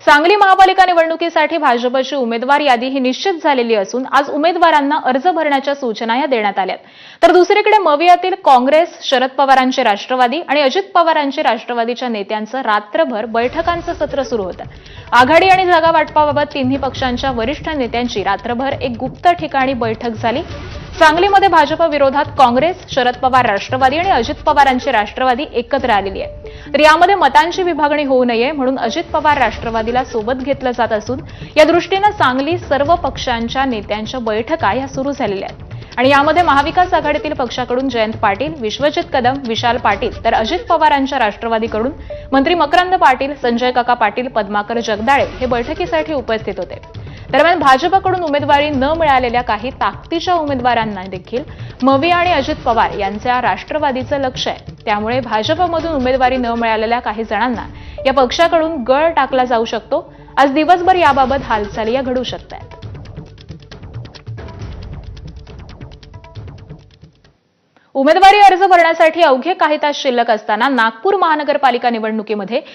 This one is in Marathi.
सांगली महापालिका निवडणुकीसाठी भाजपची उमेदवार यादी ही निश्चित झालेली असून आज उमेदवारांना अर्ज भरण्याच्या सूचना या देण्यात आल्यात। तर दुसरीकडे मवियातील काँग्रेस, शरद पवारांचे राष्ट्रवादी आणि अजित पवारांचे राष्ट्रवादीच्या नेत्यांचं रात्रभर बैठकांचं सत्र सुरू होतं। आघाडी आणि जागा वाटपाबाबत तिन्ही पक्षांच्या वरिष्ठ नेत्यांची रात्रभर एक गुप्त ठिकाणी बैठक झाली। सांगलीमध्ये भाजप विरोधात काँग्रेस, शरद पवार राष्ट्रवादी आणि अजित पवारांचे राष्ट्रवादी एकत्र आलेली आहे। तर यामध्ये मतांची विभागणी होऊ नये म्हणून अजित पवार राष्ट्रवादीला सोबत घेतलं जात असून या दृष्टीने सांगली सर्व पक्षांच्या नेत्यांच्या बैठका या सुरू झालेल्या आहेत। आणि यामध्ये महाविकास आघाडीतील पक्षाकडून जयंत पाटील, विश्वजित कदम, विशाल पाटील तर अजित पवारांच्या राष्ट्रवादीकडून मंत्री मकरंद पाटील, संजय काका पाटील, पद्माकर जगदाळे हे बैठकीसाठी उपस्थित होते। दरम्यान भाजपकडून उमेदवारी न मिळालेल्या काही ताकदीच्या उमेदवारांना देखील मविया आणि अजित पवार यांच्या राष्ट्रवादीचं लक्ष आहे। त्यामुळे भाजपमधून उमेदवारी न मिळालेल्या काही जणांना या पक्षाकडून गळ टाकला जाऊ शकतो। आज दिवसभर याबाबत हालचाली या घडू शकतात। उमेदवारी अर्ज भरण्यासाठी अवघे काही तास शिल्लक असताना नागपूर महानगरपालिका निवडणुकीमध्ये